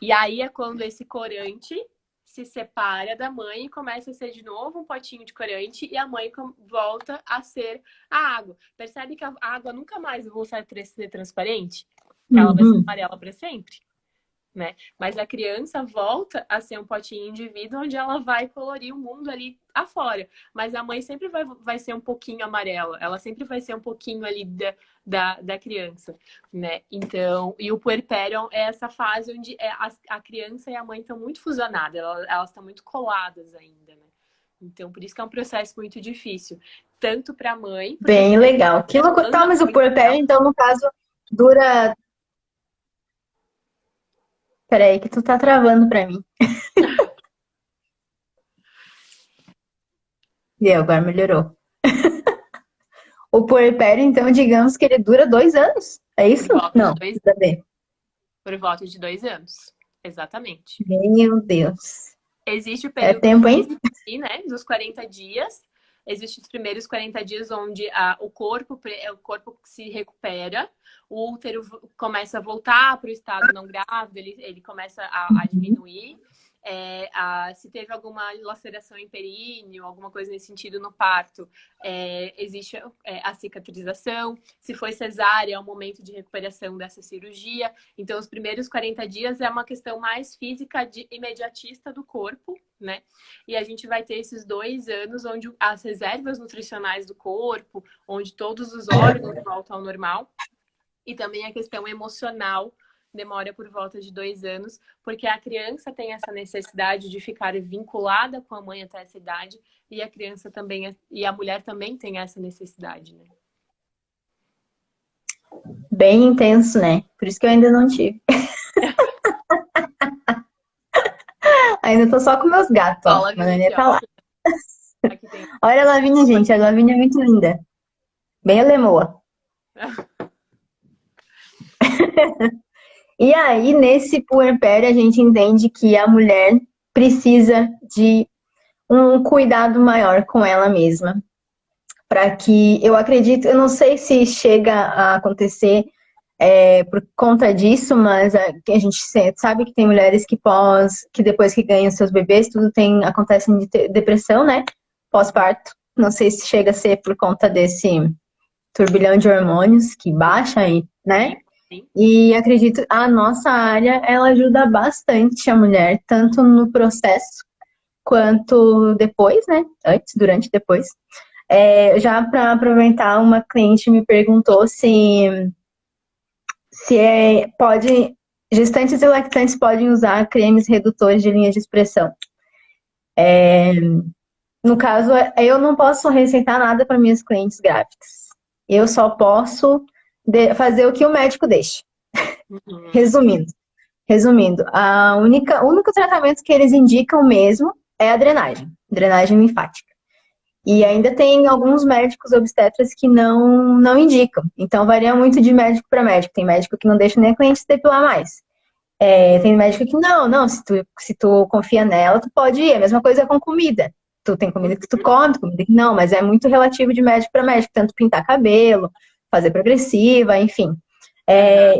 E aí é quando esse corante se separa da mãe e começa a ser de novo um potinho de corante e a mãe volta a ser a água. Percebe que a água nunca mais vai voltar a ser transparente? Ela vai ser amarela para sempre. Né? Mas a criança volta a ser um potinho indivíduo onde ela vai colorir o mundo ali afora. Mas a mãe sempre vai ser um pouquinho amarela. Ela sempre vai ser um pouquinho ali da criança, né? Então, e o puerpério é essa fase onde a criança e a mãe estão muito fusionadas. Elas estão muito coladas ainda, né? Então, por isso que é um processo muito difícil. Tanto para a mãe... Bem legal. Que loucura. Tá, mas o puerpério, então, no caso, dura... Peraí, que tu tá travando pra mim. E agora melhorou. O puerpério, então, digamos que ele dura 2 anos. É isso? Não, tudo bem. Por volta de 2 anos. Exatamente. Meu Deus. Existe o período tempo, hein? físico, né, dos 40 dias. Existem os primeiros 40 dias onde o corpo se recupera, o útero começa a voltar para o estado não grávido, ele começa a diminuir. se teve alguma laceração em períneo, alguma coisa nesse sentido no parto, existe a cicatrização. Se foi cesárea, é o momento de recuperação dessa cirurgia. Então, os primeiros 40 dias é uma questão mais física, imediatista do corpo, né? E a gente vai ter esses 2 anos onde as reservas nutricionais do corpo, onde todos os órgãos voltam ao normal. E também a questão emocional demora por volta de 2 anos, porque a criança tem essa necessidade de ficar vinculada com a mãe até essa idade, e a criança também, e a mulher também tem essa necessidade, né? Bem intenso, né? Por isso que eu ainda não tive. Ainda tô só com meus gatos, ó. A Lavínia tá lá. Olha a Lavínia, gente. A Lavínia é muito linda. Bem alemoa. E aí, nesse puerpério, a gente entende que a mulher precisa de um cuidado maior com ela mesma. Para que, eu acredito, eu não sei se chega a acontecer por conta disso, mas a gente sabe que tem mulheres que depois que ganham seus bebês, tudo acontece de depressão, né? Pós-parto. Não sei se chega a ser por conta desse turbilhão de hormônios que baixa aí, né? E acredito, a nossa área, ela ajuda bastante a mulher, tanto no processo, quanto depois, né? Antes, durante e depois. Já para aproveitar, uma cliente me perguntou se gestantes e lactantes podem usar cremes redutores de linha de expressão. No caso, eu não posso receitar nada para minhas clientes grávidas. Eu só posso fazer o que o médico deixa. Resumindo, o único tratamento que eles indicam mesmo é a drenagem linfática. E ainda tem alguns médicos obstetras que não indicam. Então, varia muito de médico para médico. Tem médico que não deixa nem a cliente se depilar mais. Tem médico que não, se tu confia nela, tu pode ir. A mesma coisa com comida. Tu tem comida que tu come, comida que não, mas é muito relativo de médico para médico. Tanto pintar cabelo, fazer progressiva, enfim.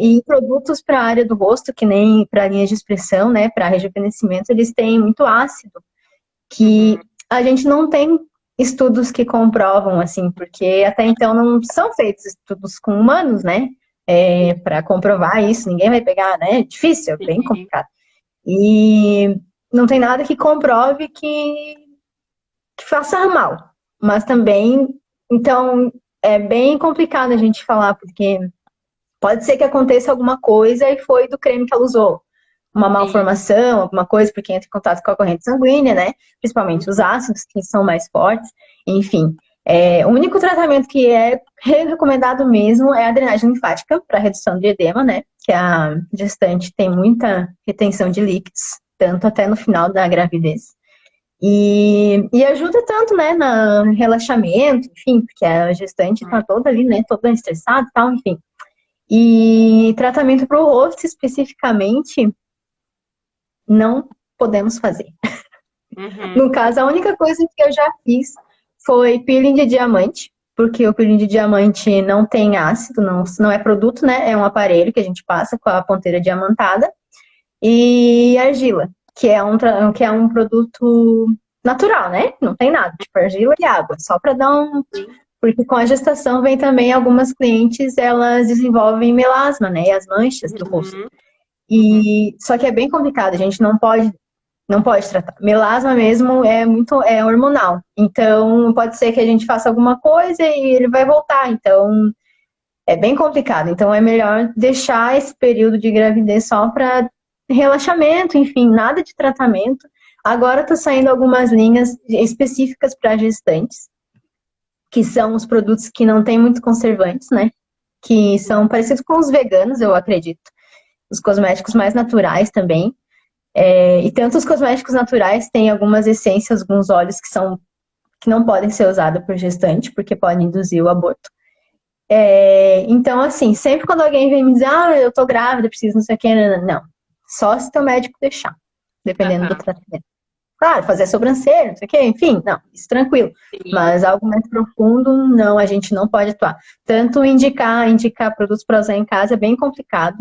E produtos para a área do rosto, que nem para linhas de expressão, né, para rejuvenescimento, eles têm muito ácido, que a gente não tem estudos que comprovam, assim, porque até então não são feitos estudos com humanos, né, para comprovar isso, ninguém vai pegar, né, é difícil, é bem complicado. E não tem nada que comprove que faça mal, mas também, então, é bem complicado a gente falar, porque pode ser que aconteça alguma coisa e foi do creme que ela usou. Uma malformação, alguma coisa, porque entra em contato com a corrente sanguínea, né? Principalmente os ácidos, que são mais fortes. Enfim, o único tratamento que é recomendado mesmo é a drenagem linfática para redução de edema, né? Que a gestante tem muita retenção de líquidos, tanto até no final da gravidez. E ajuda tanto, né, no relaxamento, enfim, porque a gestante tá toda ali, né, toda estressada e tal, enfim. E tratamento para o rosto, especificamente, não podemos fazer. No caso, a única coisa que eu já fiz foi peeling de diamante, porque o peeling de diamante não tem ácido, não é produto, né, é um aparelho que a gente passa com a ponteira diamantada, e argila, que é um produto natural, né? Não tem nada, tipo argila e água, só para dar um... Porque com a gestação vem também algumas clientes, elas desenvolvem melasma, né? E as manchas do rosto. Só que é bem complicado, a gente não pode tratar. Melasma mesmo é hormonal. Então, pode ser que a gente faça alguma coisa e ele vai voltar. Então, é bem complicado. Então, é melhor deixar esse período de gravidez só para relaxamento, enfim, nada de tratamento. Agora tá saindo algumas linhas específicas para gestantes, que são os produtos que não tem muito conservantes, né? Que são parecidos com os veganos, eu acredito. Os cosméticos mais naturais também. E tanto os cosméticos naturais têm algumas essências, alguns óleos que não podem ser usados por gestante, porque podem induzir o aborto. Então, assim, sempre quando alguém vem me dizer, eu tô grávida, preciso não sei o que, não. Só se teu médico deixar, dependendo do tratamento. Claro, fazer sobrancelha, não sei o que, enfim, não, isso tranquilo. Sim. Mas algo mais profundo, não, a gente não pode atuar. Tanto indicar produtos para usar em casa é bem complicado.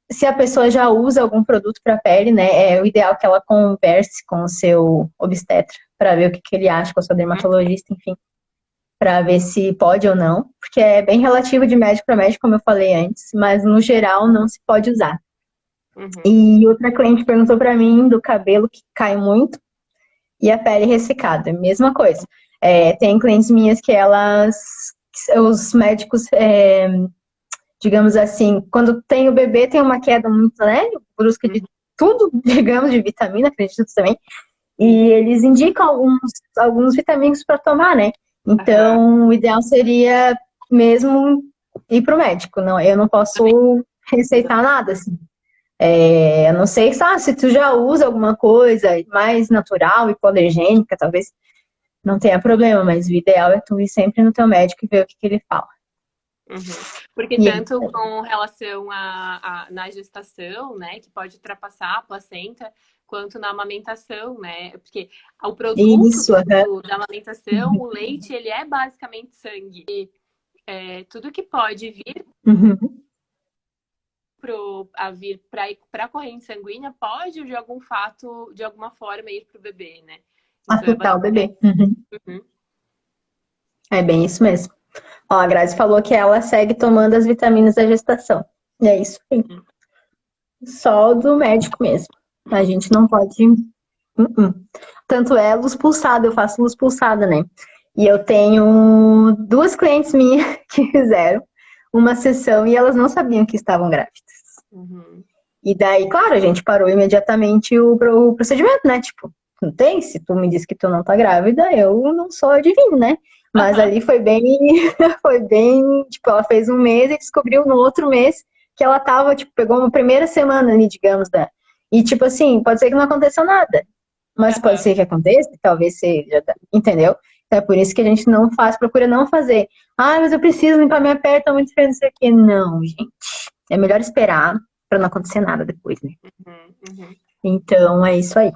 Se a pessoa já usa algum produto para pele, né, é o ideal que ela converse com o seu obstetra para ver o que ele acha, com a sua dermatologista, enfim, para ver se pode ou não, porque é bem relativo de médico para médico, como eu falei antes, mas no geral não se pode usar. E outra cliente perguntou para mim do cabelo que cai muito e a pele ressecada, mesma coisa. Tem clientes minhas que os médicos, digamos assim, quando tem o bebê tem uma queda muito, né, brusca de tudo, digamos, de vitamina, acredito também, e eles indicam alguns vitaminas para tomar, né? Então, o ideal seria mesmo ir pro médico. Não, eu não posso receitar nada, assim. Eu não sei se tu já usa alguma coisa mais natural, hipoalergênica, talvez não tenha problema, mas o ideal é tu ir sempre no teu médico e ver o que ele fala. Porque tanto com relação na gestação, né, que pode ultrapassar a placenta, quanto na amamentação, né? Porque o produto da amamentação, o leite, ele é basicamente sangue. E tudo que pode vir para a corrente sanguínea pode, de alguma forma, ir para o bebê, né? Então, afetar o bebê. É bem isso mesmo. Ó, a Grazi falou que ela segue tomando as vitaminas da gestação. E é isso aí. Só do médico mesmo. A gente não pode... Tanto é luz pulsada, eu faço luz pulsada, né? E eu tenho 2 clientes minhas que fizeram uma sessão e elas não sabiam que estavam grávidas. E daí, claro, a gente parou imediatamente o procedimento, né? Tipo, não tem? Se tu me diz que tu não tá grávida, eu não sou adivinho, né? Mas ali foi bem, tipo, ela fez 1 mês e descobriu no outro mês que ela tava, tipo, pegou uma primeira semana ali, digamos, né? E, tipo assim, pode ser que não aconteça nada, mas pode ser que aconteça, talvez seja, entendeu? Então é por isso que a gente não faz, procura não fazer. Mas eu preciso limpar minha pele, tá muito feio, não sei o quê. Não, gente. É melhor esperar pra não acontecer nada depois, né? Então, é isso aí.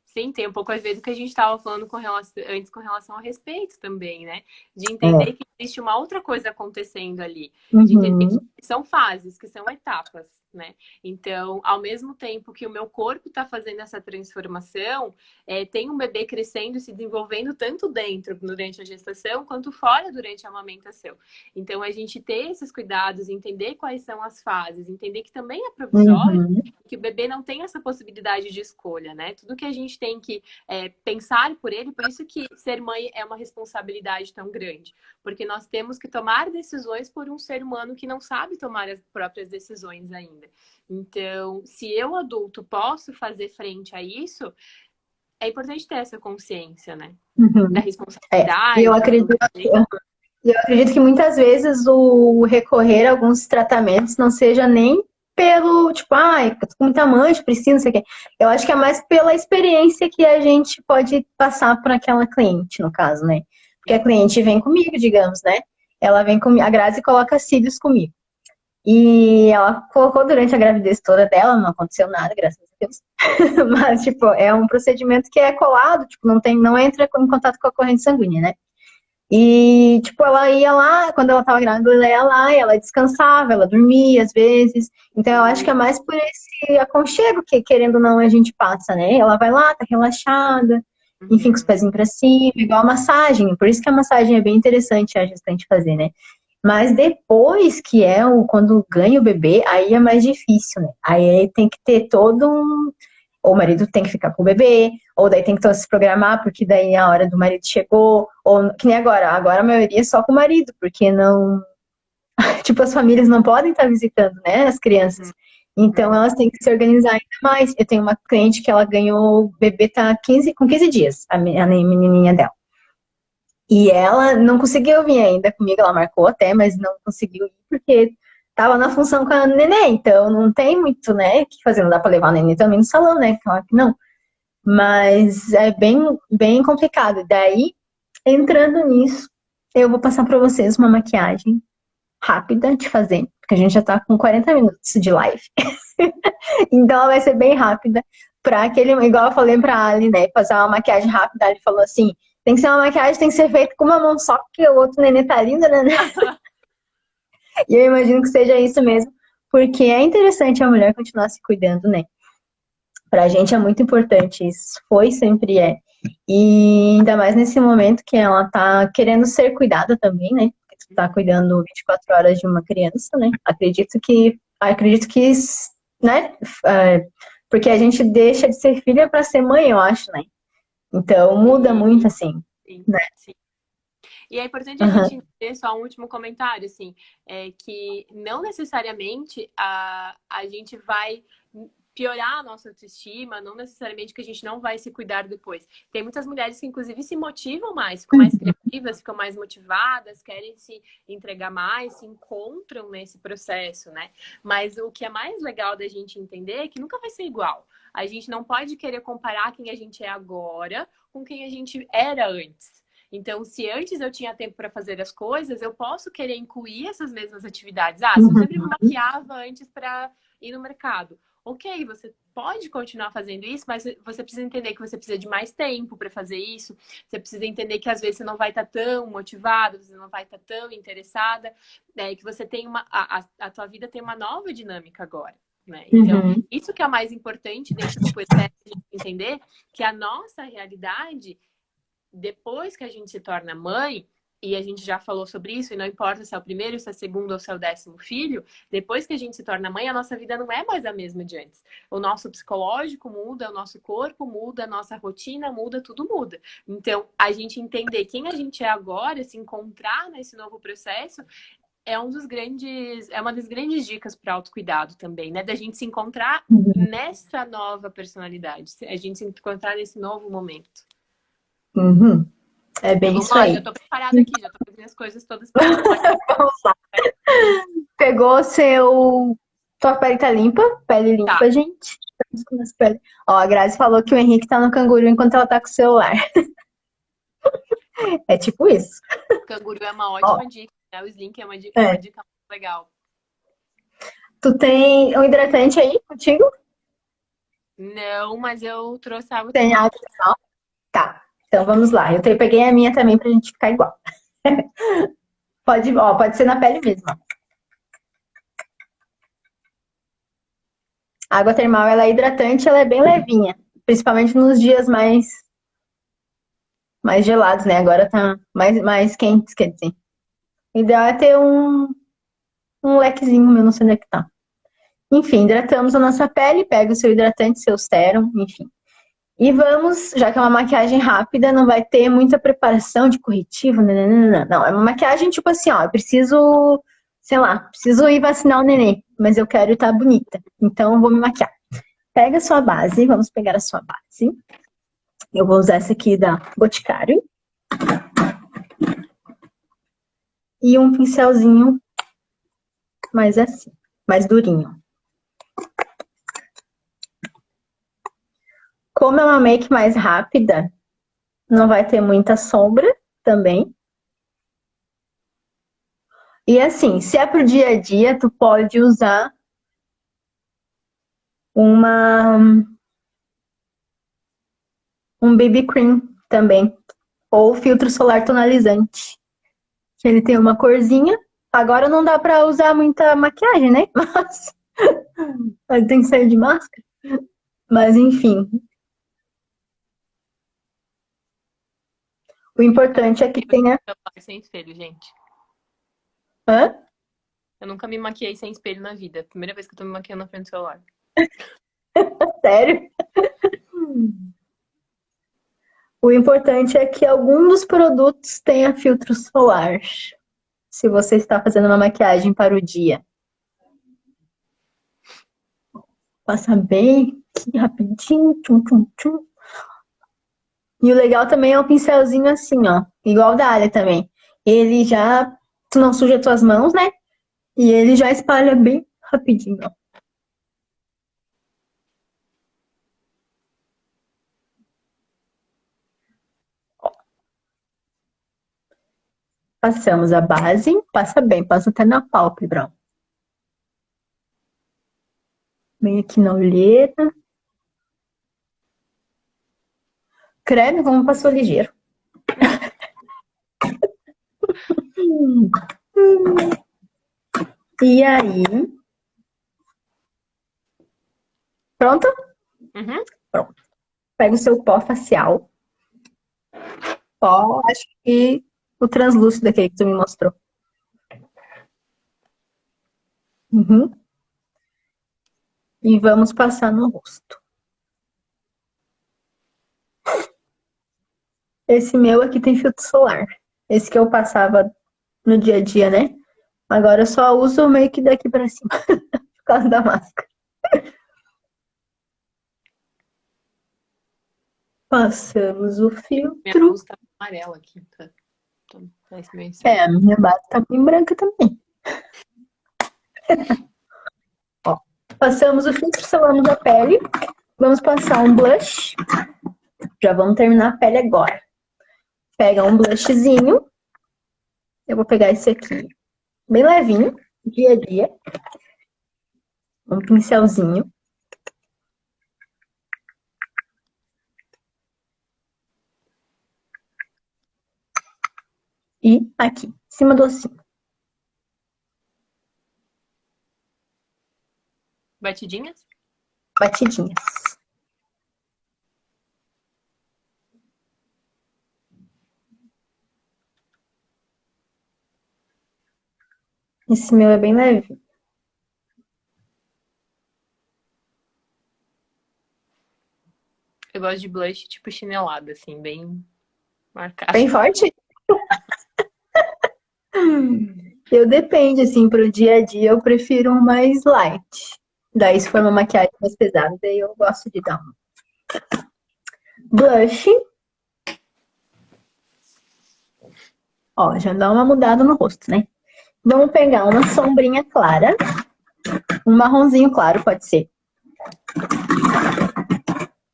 Sim, tem um pouco às vezes que a gente estava falando antes com relação ao respeito também, né? De entender que existe uma outra coisa acontecendo ali. De entender que são fases, que são etapas, né? Então, ao mesmo tempo que o meu corpo está fazendo essa transformação, tem um bebê crescendo e se desenvolvendo tanto dentro durante a gestação, quanto fora durante a amamentação. Então, a gente ter esses cuidados, entender quais são as fases, entender que também é provisório, que o bebê não tem essa possibilidade de escolha, né? Tudo que a gente tem que pensar por ele, por isso que ser mãe é uma responsabilidade tão grande. Porque nós temos que tomar decisões por um ser humano que não sabe tomar as próprias decisões ainda. Então, se eu, adulto, posso fazer frente a isso, é importante ter essa consciência, né? Da responsabilidade. Eu acredito que muitas vezes o recorrer a alguns tratamentos não seja nem pelo, tipo, eu tô com muita mancha, preciso, não sei o quê. Eu acho que é mais pela experiência que a gente pode passar para aquela cliente, no caso, né? Porque a cliente vem comigo, digamos, né? Ela vem comigo, a Grazi coloca cílios comigo. E ela colocou durante a gravidez toda dela, não aconteceu nada, graças a Deus. Mas, tipo, é um procedimento que é colado, tipo, não entra em contato com a corrente sanguínea, né? E, tipo, ela ia lá, quando ela tava grávida, ela ia lá e ela descansava, ela dormia às vezes. Então, eu acho que é mais por esse aconchego que, querendo ou não, a gente passa, né? Ela vai lá, tá relaxada, enfim, com os pezinhos pra cima, igual a massagem. Por isso que a massagem é bem interessante a gestante fazer, né? Mas depois que quando ganha o bebê, aí é mais difícil, né? Aí tem que ter todo um... Ou o marido tem que ficar com o bebê, ou daí tem que se programar, porque daí a hora do marido chegou, ou que nem agora. Agora a maioria é só com o marido, porque não... Tipo, as famílias não podem estar visitando, né, as crianças. Então elas têm que se organizar ainda mais. Eu tenho uma cliente que ela ganhou, o bebê tá com 15 dias, a menininha dela. E ela não conseguiu vir ainda comigo, ela marcou até, mas não conseguiu ir porque tava na função com a neném, então não tem muito, né, o que fazer, não dá pra levar a neném também no salão, né, claro que não. Mas é bem, bem complicado. Daí, entrando nisso, eu vou passar pra vocês uma maquiagem rápida de fazer, porque a gente já tá com 40 minutos de live. Então ela vai ser bem rápida, pra aquele, igual eu falei pra Ali, né, fazer uma maquiagem rápida, ele falou assim, tem que ser uma maquiagem, tem que ser feita com uma mão só, porque o outro nenê tá lindo, né? E eu imagino que seja isso mesmo, porque é interessante a mulher continuar se cuidando, né? Pra gente é muito importante isso, foi, sempre é. E ainda mais nesse momento que ela tá querendo ser cuidada também, né? Porque tu tá cuidando 24 horas de uma criança, né? Acredito que, né? Porque a gente deixa de ser filha pra ser mãe, eu acho, né? Então muda Sim, muito, assim, sim, né? sim. E é importante a gente Aham. entender, só um último comentário, assim, que não necessariamente a gente vai piorar a nossa autoestima, não necessariamente que a gente não vai se cuidar depois. Tem muitas mulheres que, inclusive, se motivam mais, ficam mais criativas, ficam mais motivadas, querem se entregar mais, se encontram nesse processo, né? Mas o que é mais legal da gente entender é que nunca vai ser igual. A gente não pode querer comparar quem a gente é agora com quem a gente era antes. Então, se antes eu tinha tempo para fazer as coisas, eu posso querer incluir essas mesmas atividades. Ah, se eu sempre me maquiava antes para ir no mercado. Ok, você pode continuar fazendo isso, mas você precisa entender que você precisa de mais tempo para fazer isso. Você precisa entender que às vezes você não vai estar tão motivado, você não vai estar tão interessada, né? Que você tem a tua vida tem uma nova dinâmica agora. Né? Então, Uhum. isso que é o mais importante dentro do puerpério, entender que a nossa realidade depois que a gente se torna mãe, e a gente já falou sobre isso, e não importa se é o primeiro, se é o segundo ou se é o 10º filho, depois que a gente se torna mãe, a nossa vida não é mais a mesma de antes. O nosso psicológico muda, o nosso corpo muda, a nossa rotina muda, tudo muda. Então, a gente entender quem a gente é agora, se encontrar nesse novo processo, é uma das grandes dicas para autocuidado também, né? Da gente se encontrar nessa nova personalidade, a gente se encontrar nesse novo momento. Uhum. É Então, bem vamos isso lá, já aí. tô preparada aqui, já tô fazendo as coisas todas prontas aqui. Vamos lá. Pegou tua pele tá limpa? Pele Tá, limpa, gente. Ó, a Grazi falou que o Henrique tá no canguru enquanto ela tá com o celular. É tipo isso. canguru é uma Ó, ótima dica, né? O Slink é uma é. dica muito legal. Tu tem um hidratante aí contigo? Não, mas eu trouxe água Tem água termal. e tal? Tá. Então vamos lá. Peguei a minha também pra gente ficar igual. Pode ser na pele mesmo. Ó. A água termal, ela é hidratante, ela é bem levinha. Principalmente nos dias mais gelados, né? Agora tá mais quentes, quer dizer. O ideal é ter um lequezinho, eu não sei onde é que tá. Enfim, hidratamos a nossa pele, pega o seu hidratante, seu sérum, enfim. E vamos, já que é uma maquiagem rápida, não vai ter muita preparação de corretivo, não. É uma maquiagem tipo assim, ó, eu preciso, sei lá, preciso ir vacinar o neném, mas eu quero estar bonita, então eu vou me maquiar. Pega a sua base, vamos pegar a sua base. Eu vou usar essa aqui da Boticário. E um pincelzinho mais assim, mais durinho. Como é uma make mais rápida, não vai ter muita sombra também. E assim, se é pro dia a dia, tu pode usar uma um BB cream também, ou filtro solar tonalizante, que ele tem uma corzinha. Agora não dá pra usar muita maquiagem, né? Mas tem que sair de máscara. Mas enfim, o Eu nunca me importante é que maquiei no tenha. celular sem espelho, gente. Hã? Eu nunca me maquiei sem espelho na vida. Primeira vez que eu tô me maquiando na frente do celular. Sério? O importante é que algum dos produtos tenha filtro solar. Se você está fazendo uma maquiagem para o dia. Passa bem aqui, rapidinho. Tchum, tchum, tchum. E o legal também é o pincelzinho assim, ó. Igual o da Alia também. Ele já. Tu não suja tuas mãos, né? E ele já espalha bem rapidinho, ó. Passamos a base, passa bem, passa até na pálpebra, ó. Bem aqui na olheira. Creme, como passou ligeiro. E aí... Pronto? Uhum. Pronto. Pega o seu pó facial. Pó, acho que o translúcido aquele que tu me mostrou. Uhum. E vamos passar no rosto. Esse meu aqui tem filtro solar. Esse que eu passava no dia a dia, né? Agora eu só uso meio que daqui pra cima, por causa da máscara. Passamos o Minha filtro. luz tá amarela aqui. Tá esse meio É, a minha base tá bem branca também. Ó, passamos o filtro, selamos a pele. Vamos passar um blush. Já vamos terminar a pele agora. Pega um blushzinho. Eu vou pegar esse aqui, bem levinho, dia a dia. Um pincelzinho. E aqui, em cima do ossinho. Batidinhas? Batidinhas. Esse meu é bem leve. Eu gosto de blush tipo chinelada, assim, bem marcado. Bem forte? Eu depende, assim, pro dia a dia eu prefiro um mais light. Daí se for uma maquiagem mais pesada, daí eu gosto de dar um blush. Ó, já dá uma mudada no rosto, né? Vamos pegar uma sombrinha clara. Um marronzinho claro, pode ser.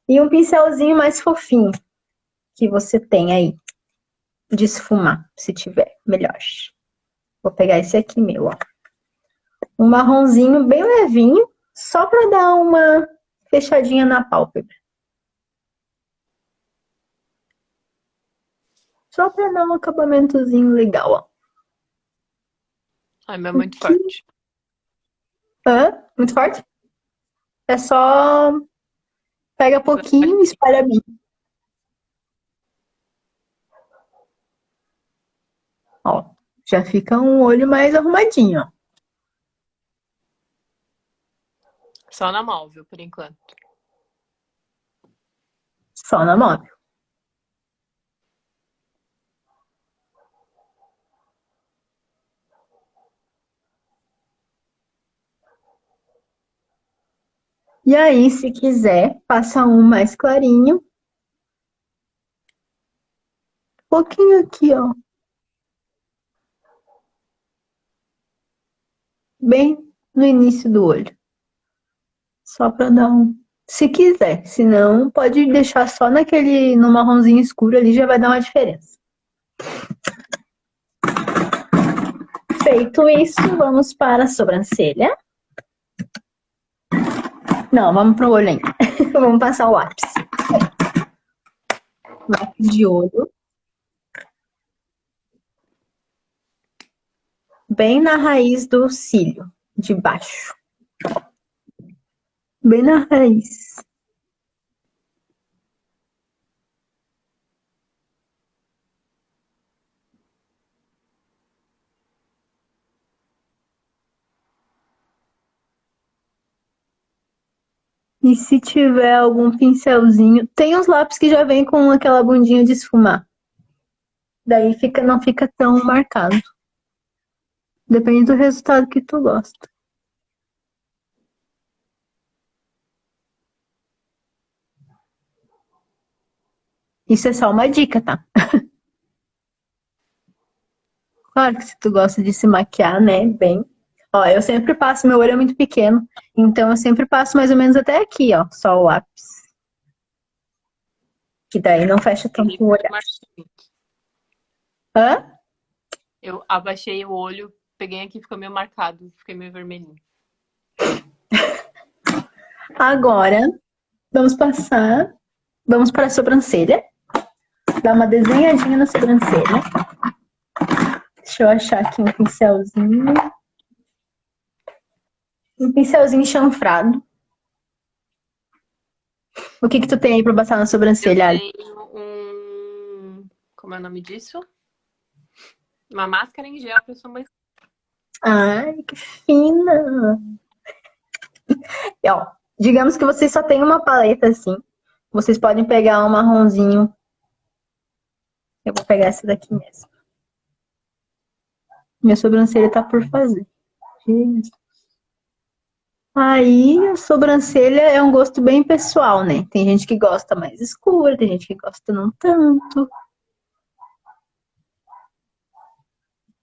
E um pincelzinho mais fofinho que você tem aí. De esfumar, se tiver, melhor. Vou pegar esse aqui meu, ó. Um marronzinho bem levinho, só pra dar uma fechadinha na pálpebra. Só pra dar um acabamentozinho legal, ó. Ai, mas é muito forte. Hã? Muito forte? É só... Pega pouquinho e espalha bem. Ó, já fica um olho mais arrumadinho, ó. Só na móvel, por enquanto. Só na móvel. E aí, se quiser, passa um mais clarinho. Pouquinho aqui, ó. Bem no início do olho. Só pra dar um... Se quiser. Se não, pode deixar só naquele... No marronzinho escuro ali, já vai dar uma diferença. Feito isso, vamos para a sobrancelha. Não, vamos pro olho ainda. Vamos passar o lápis. Lápis de olho. Bem na raiz do cílio, de baixo. Bem na raiz. E se tiver algum pincelzinho... Tem uns lápis que já vem com aquela bundinha de esfumar. Daí não fica tão marcado. Depende do resultado que tu gosta. Isso é só uma dica, tá? Claro que se tu gosta de se maquiar, né, bem... Ó, eu sempre passo, meu olho é muito pequeno, então eu sempre passo mais ou menos até aqui, ó, só o lápis. Que daí não fecha tanto o olho. Hã? Eu abaixei o olho, peguei aqui, ficou meio marcado, fiquei meio vermelhinho. Agora, vamos para a sobrancelha. Dar uma desenhadinha na sobrancelha. Deixa eu achar aqui um pincelzinho. Um pincelzinho chanfrado. O que que tu tem aí pra passar na Eu sobrancelha, Ali? tenho como é o nome disso? Uma máscara em gel pra sobrancelha. Ai, que fina! E, ó, digamos que vocês só têm uma paleta assim. Vocês podem pegar um marronzinho. Eu vou pegar essa daqui mesmo. Minha sobrancelha tá por fazer. Jesus. Aí, a sobrancelha é um gosto bem pessoal, né? Tem gente que gosta mais escura, tem gente que gosta não tanto.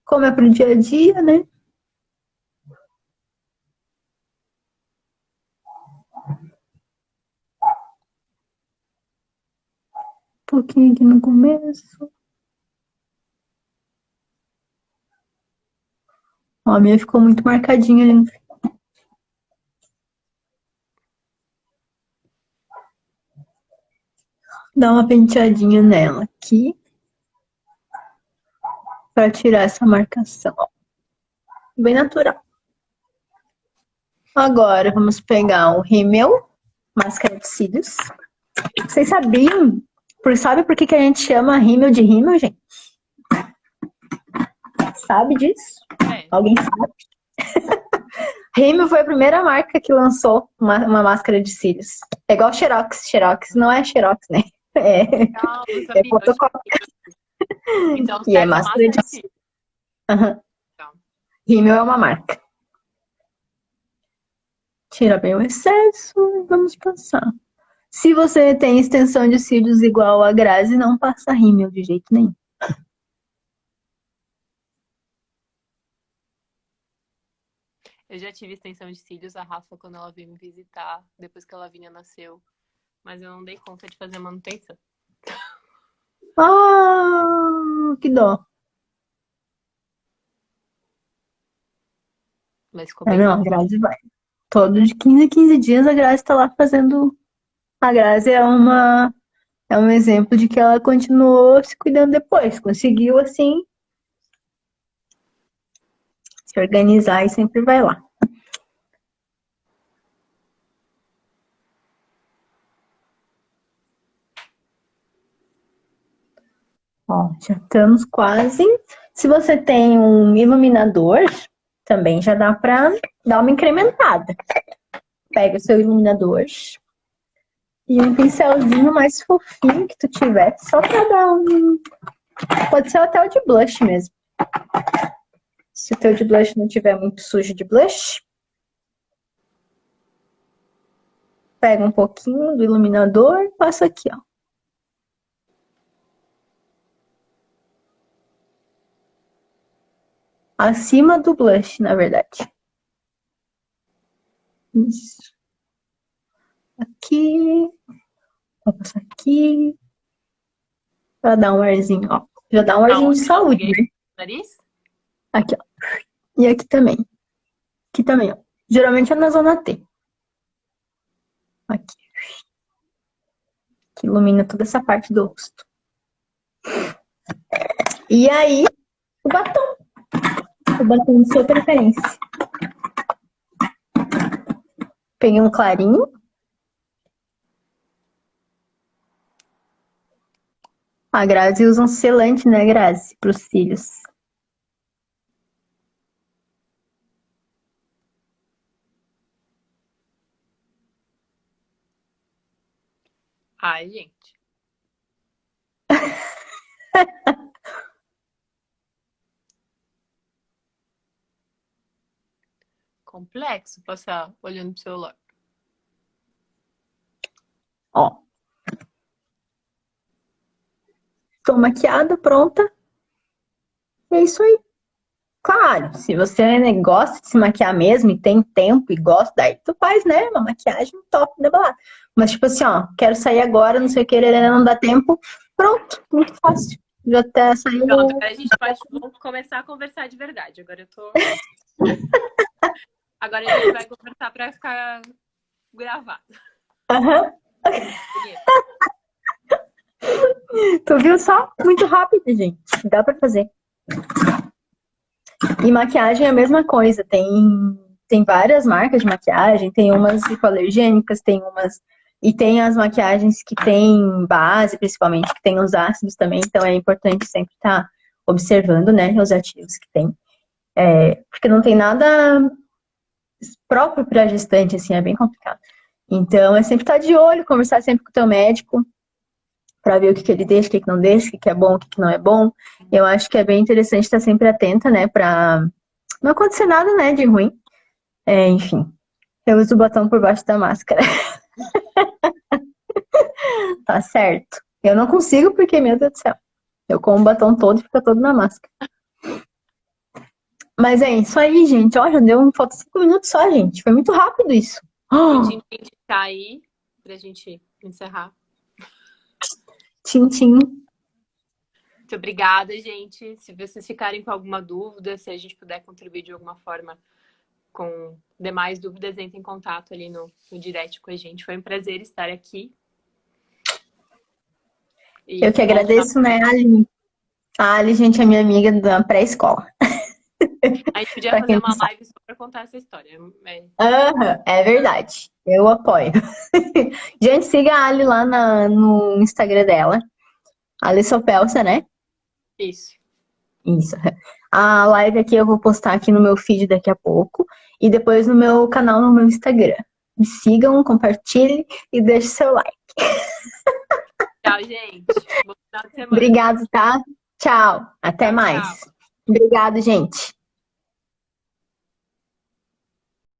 Como é pro dia a dia, né? Um pouquinho aqui no começo. Ó, a minha ficou muito marcadinha ali no fim. Dá uma penteadinha nela aqui. Pra tirar essa marcação, ó. Bem natural. Agora, vamos pegar o rímel, máscara de cílios. Vocês sabiam? Sabe por que que a gente chama rímel de rímel, gente? Sabe disso? Alguém sabe? Rímel foi a primeira marca que lançou uma máscara de cílios. É igual Xerox. Xerox não é Xerox, né? Não, não É sabia. fotocópia. Então, E é serve máscara de cílios. Uhum. Então, Rímel é uma marca. Tira bem o excesso e vamos passar. Se você tem extensão de cílios igual a Grazi, não passa rímel de jeito nenhum. eu já tive extensão de cílios, a Rafa, quando ela veio me visitar, depois que a Lavínia nasceu. Mas eu não dei conta de fazer manutenção. Ah, que dó. Mas ficou É, bem não, a bom. Grazi vai. Todo de 15 em 15 dias a Grazi tá lá fazendo. A Grazi é um exemplo de que ela continuou se cuidando depois. Conseguiu, assim, se organizar e sempre vai lá. Ó, já estamos quase. Se você tem um iluminador, também já dá pra dar uma incrementada. Pega o seu iluminador e um pincelzinho mais fofinho que tu tiver, só pra dar um... Pode ser até o de blush mesmo. Se o teu de blush não tiver muito sujo de blush, pega um pouquinho do iluminador e passa aqui, ó. Acima do blush, na verdade. Isso. Aqui. Vou passar aqui. Pra dar um arzinho, ó. Já dá um arzinho de saúde, né? Nariz? Aqui, ó. E aqui também. Aqui também, ó. Geralmente é na zona T. Aqui. Que ilumina toda essa parte do rosto. E aí, o batom. O batom de sua preferência. Peguei um clarinho. A Grazi usa um selante, né, Grazi? Para os cílios. Ai, gente. Complexo passar olhando pro celular. Ó. Tô maquiada, pronta. É isso aí. Claro, se você né, gosta de se maquiar mesmo e tem tempo e gosta, daí tu faz, né? Uma maquiagem top da balada. Mas tipo assim, ó, quero sair agora, não sei o que, não dá tempo. Pronto, muito fácil. Já até saiu. Pronto, agora a gente pode começar a conversar de verdade. Agora eu tô. Agora a gente vai conversar pra ficar gravado. Aham. Tu viu só? Muito rápido, gente. Dá pra fazer. E maquiagem é a mesma coisa. tem várias marcas de maquiagem, tem umas hipoalergênicas, tem umas... E tem as maquiagens que tem base, principalmente, que tem os ácidos também, então é importante sempre estar observando, né, os ativos que tem. Porque não tem nada próprio para gestante, assim, é bem complicado. Então, é sempre estar de olho, conversar sempre com o teu médico, para ver o que ele deixa, o que não deixa, o que é bom, o que não é bom. Eu acho que é bem interessante estar sempre atenta, né, para não acontecer nada, né, de ruim. Enfim, eu uso o batom por baixo da máscara. Tá certo. Eu não consigo porque, meu Deus do céu, eu como o batom todo e fica todo na máscara. Mas é isso aí, gente. Olha, falta 5 minutos só, gente. Foi muito rápido isso. Vou te indicar aí pra gente encerrar. Tchim, tchim. Muito obrigada, gente. Se vocês ficarem com alguma dúvida, se a gente puder contribuir de alguma forma com demais dúvidas, entre em contato ali no direct com a gente. Foi um prazer estar aqui. Eu que agradeço, né, Ali? A Ali, gente, é minha amiga da pré-escola. A gente podia fazer uma live só para contar essa história. É verdade. Eu apoio. Gente, siga a Ali lá no Instagram dela. Ali Sopelsa, né? Isso. A live aqui eu vou postar aqui no meu feed daqui a pouco. E depois no meu canal, no meu Instagram. Me sigam, compartilhem e deixem seu like. Tchau, gente. Bom final de semana. Obrigado, tá? Tchau. Até mais. Tchau. Obrigado, gente.